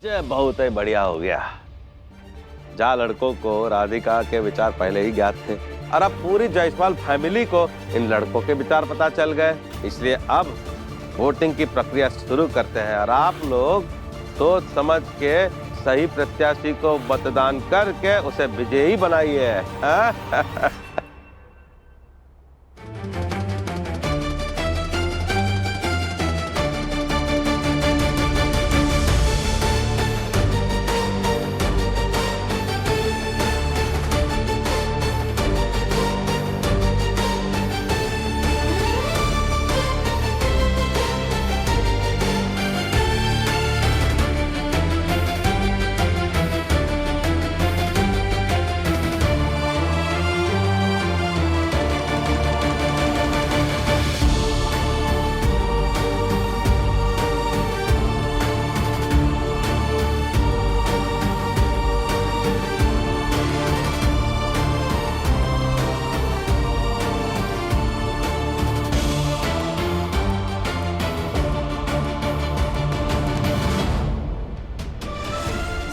ये बहुत ही बढ़िया हो गया। जहाँ लड़कों को राधिका के विचार पहले ही ज्ञात थे और अब पूरी जायसवाल फैमिली को इन लड़कों के विचार पता चल गए, इसलिए अब वोटिंग की प्रक्रिया शुरू करते हैं और आप लोग सोच समझ के सही प्रत्याशी को मतदान करके उसे विजयी बनाइए। हाँ?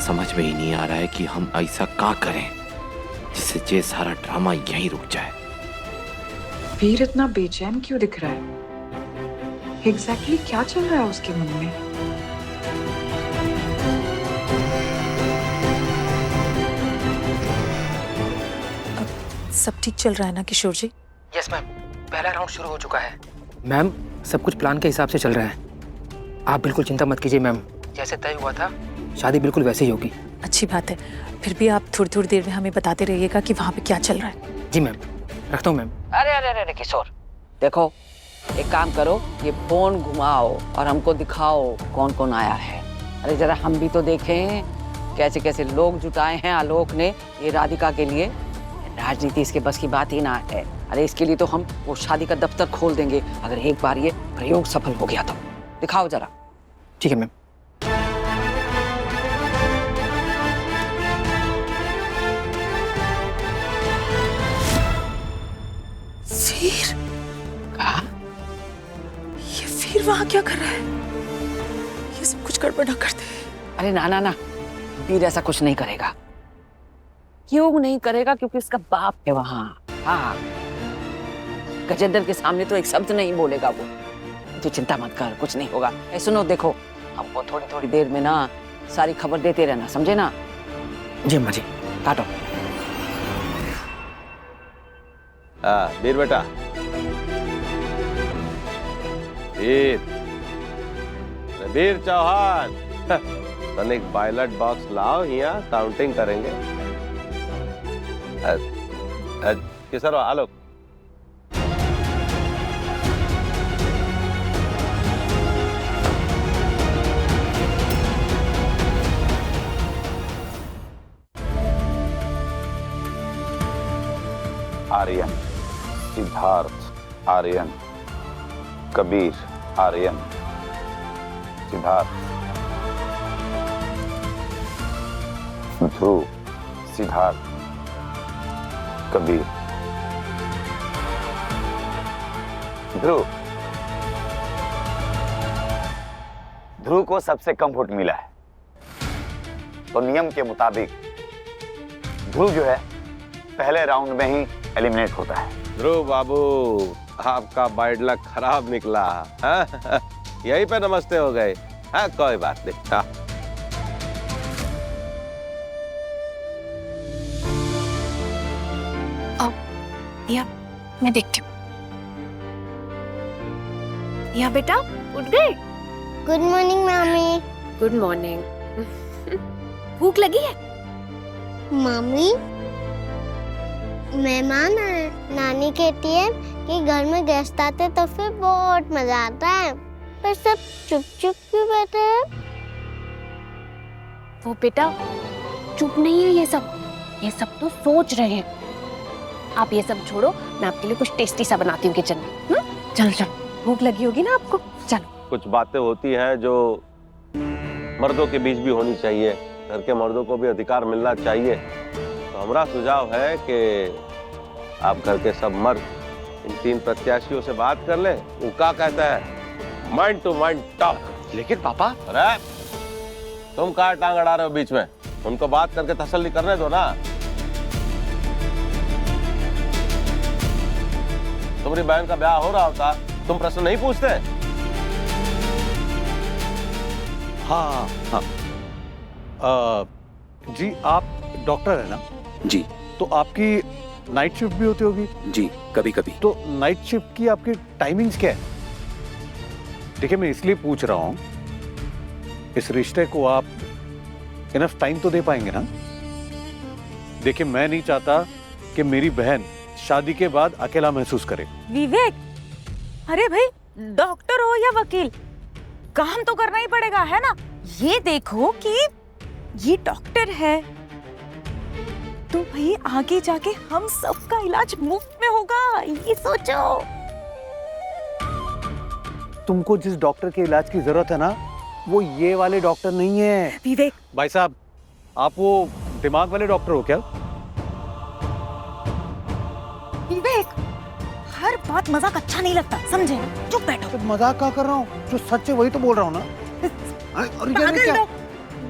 समझ में ही नहीं आ रहा है कि हम ऐसा क्या करें जिससे ये सारा ड्रामा यहीं रुक जाए। वीर इतना बेचैन क्यों दिख रहा है? एग्जैक्टली क्या चल रहा है उसके मन में? सब ठीक चल रहा है ना किशोर जी? यस मैम, पहला राउंड शुरू हो चुका है। मैम, सब कुछ प्लान के हिसाब से चल रहा है। आप बिल्कुल चिंता मत कीजिए मैम, जैसे तय हुआ था शादी बिल्कुल वैसे ही होगी। अच्छी बात है। फिर भी आप थोड़ी थोड़ी देर में हमें बताते रहिएगा कि वहाँ पे क्या चल रहा है। जी मैम, रखता हूँ मैम। अरे अरे अरे किशोर, देखो एक काम करो, ये फोन घुमाओ और हमको दिखाओ कौन कौन आया है। अरे जरा हम भी तो देखें कैसे कैसे लोग जुटाए हैं आलोक ने ये राधिका के लिए। राजनीति इसके बस की बात ही ना है। अरे इसके लिए तो हम वो शादी का दफ्तर खोल देंगे अगर एक बार ये प्रयोग सफल हो गया तो। दिखाओ जरा। ठीक है मैम। वीर? कहा? ये वीर वहाँ क्या कर रहा है? ये सब कुछ गड़बड़ ना कर दे। अरे ना ना ना, वीर ऐसा कुछ नहीं करेगा। क्यों नहीं करेगा? क्योंकि उसका बाप है वहाँ। हाँ, गजेंद्र के सामने तो एक शब्द नहीं बोलेगा वो। तो चिंता मत कर, कुछ नहीं होगा। ऐ सुनो, देखो हमको थोड़ी थोड़ी देर में ना सारी खबर देते रहना, समझे ना? जी अम्मा जी। काटो। हाँ वीर बेटा, वीर चौहान, तनिक बैलेट बॉक्स लाओ, यहाँ काउंटिंग करेंगे। किशोर आलोक, आर्यन, सिद्धार्थ आर्यन, कबीर आर्यन, सिद्धार्थ, ध्रुव, सिद्धार्थ, कबीर, ध्रुव। ध्रुव को सबसे कम वोट मिला है, तो नियम के मुताबिक ध्रुव जो है पहले राउंड में ही एलिमिनेट होता है। ध्रुव बाबू, आपका बैड लक खराब निकला। हाँ? यहीं पे नमस्ते हो गए। हाँ कोई बात नहीं। हाँ। या मैं देखती हूँ। या बेटा उठ गए? गुड मॉर्निंग मामी। Good morning. भूख लगी है? मामी, मेहमान आए। नानी कहती है कि घर में गेस्ट आते तो फिर बहुत मजा आता है, पर सब चुप चुप क्यों बैठे हैं? वो बेटा चुप नहीं है, ये सब तो सोच रहे हैं। आप ये सब छोड़ो, मैं आपके लिए कुछ टेस्टी सा बनाती हूँ किचन में। चलो चलो, भूख लगी होगी ना आपको, चलो। कुछ बातें होती हैं जो मर्दों के बीच भी होनी चाहिए, घर के मर्दों को भी अधिकार मिलना चाहिए। तो हमारा सुझाव है कि आप घर के सब मर्द इन 3 प्रत्याशियों से बात कर लें। वो क्या कहता है, माइंड टू माइंड टॉक। लेकिन पापा। अरे तुम कहाँ टांग अड़ा रहे हो बीच में? उनको बात करके तसल्ली करने दो ना। तुम्हारी बहन का ब्याह हो रहा होता, तुम प्रश्न नहीं पूछते? हाँ हाँ जी, आप डॉक्टर है ना? जी। तो आपकी नाइट शिफ्ट भी होती होगी? जी, कभी कभी। तो नाइट शिफ्ट की आपकी टाइमिंग्स क्या है? देखिए, मैं इसलिए पूछ रहा हूँ, इस रिश्ते को आप इनफ टाइम तो दे पाएंगे ना? देखिए, मैं नहीं चाहता कि मेरी बहन शादी के बाद अकेला महसूस करे। विवेक, अरे भाई, डॉक्टर हो या वकील, काम तो करना ही पड़ेगा, है ना? ये देखो कि ये डॉक्टर है तो भाई आगे जाके हम सबका इलाज मुफ्त में होगा, ये सोचो। तुमको जिस डॉक्टर के इलाज की जरूरत है ना, वो ये वाले डॉक्टर नहीं है। विवेक भाई साहब, आप वो दिमाग वाले डॉक्टर हो क्या? विवेक, हर बात मजाक अच्छा नहीं लगता, समझे? चुप बैठो। तो मजाक क्या कर रहा हूँ? जो सच है वही तो बोल रहा हूँ ना।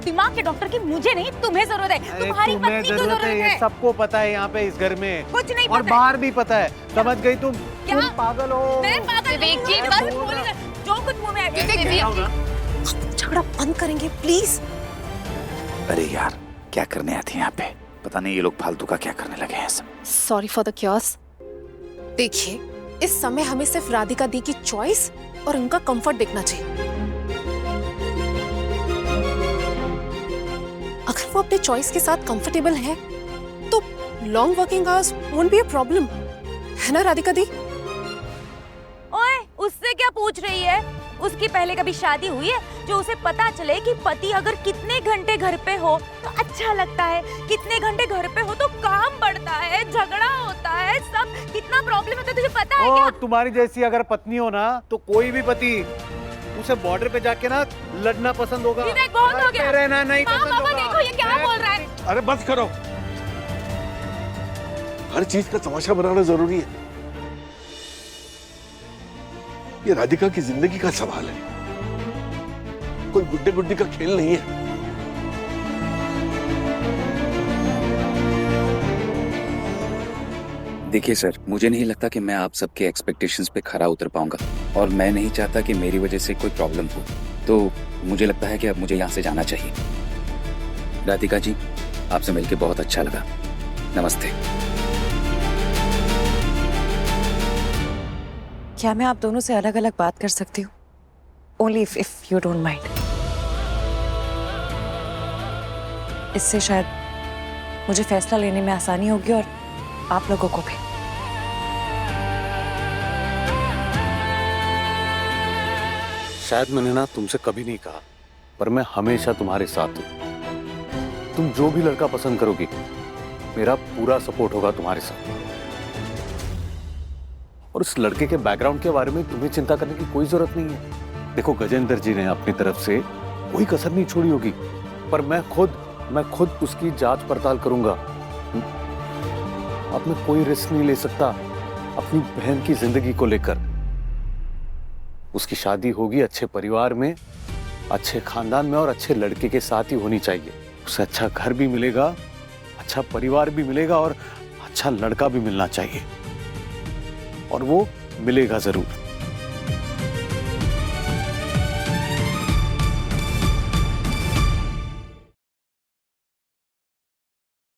दिमाग के डॉक्टर की मुझे नहीं, तुम्हें जरूरत है। तुम्हारी पत्नी को जरूरत है। ये सबको पता है यहाँ पे इस घर में, कुछ नहीं और पता बाहर भी पता है। समझ गई तुम? क्या? तुम पागल हो। मैं पागल नहीं हूँ। जो कुछ मुंह में आए, झगड़ा बंद करेंगे प्लीज। अरे यार, क्या करने आती है यहाँ पे? पता नहीं ये लोग फालतू का क्या करने लगे हैं सब। Sorry for the chaos. देखिए, इस समय हमें सिर्फ राधिका दी की चॉइस और उनका कंफर्ट देखना चाहिए। अगर वो अपने चॉइस के साथ कंफर्टेबल है तो long working hours won't be a problem, है ना राधिका दी? ओए, उससे क्या पूछ रही है? उसकी पहले कभी शादी हुई है जो उसे पता चले कि पति अगर कितने घंटे घर पे हो तो अच्छा लगता है, कितने घंटे घर पे हो तो काम बढ़ता है, झगड़ा होता है, सब कितना प्रॉब्लम होता है, तुझे पता है क्या? तुम्हारी जैसी अगर पत्नी हो ना, तो कोई भी पति उसे बॉर्डर पे जाके ना लड़ना पसंद होगा। विवेक, बहुत हो गया। रहना नहीं पसंद पापा होगा। देखो ये क्या बोल रहा है। अरे बस करो, हर चीज का तमाशा बनाना जरूरी है। ये राधिका की जिंदगी का सवाल है, कोई गुड्डे गुड्डी का खेल नहीं है। देखिए सर, मुझे नहीं लगता कि मैं आप सबके एक्सपेक्टेशंस पे खरा उतर पाऊंगा, और मैं नहीं चाहता कि मेरी वजह से कोई प्रॉब्लम हो। तो मुझे लगता है कि अब मुझे यहाँ से जाना चाहिए। राधिका जी, आपसे मिलकर बहुत अच्छा लगा। नमस्ते। क्या मैं आप दोनों से अलग अलग बात कर सकती हूँ? Only if you don't mind. इससे शायद मुझे फैसला लेने में आसानी होगी और आप लोगों को भी। शायद मैंने ना तुमसे कभी नहीं कहा, पर मैं हमेशा तुम्हारे साथ हूँ। तुम जो भी लड़का पसंद करोगी, मेरा पूरा सपोर्ट होगा तुम्हारे साथ। और उस लड़के के बैकग्राउंड के बारे में तुम्हें चिंता करने की कोई जरूरत नहीं है। देखो, गजेंद्र जी ने अपनी तरफ से कोई कसर नहीं छोड़ी होगी, पर मैं खुद उसकी जांच पड़ताल करूंगा। अब मैं कोई रिस्क नहीं ले सकता अपनी बहन की जिंदगी को लेकर। उसकी शादी होगी अच्छे परिवार में, अच्छे खानदान में, और अच्छे लड़के के साथ ही होनी चाहिए। उसे अच्छा घर भी मिलेगा, अच्छा परिवार भी मिलेगा, और अच्छा लड़का भी मिलना चाहिए, और वो मिलेगा जरूर।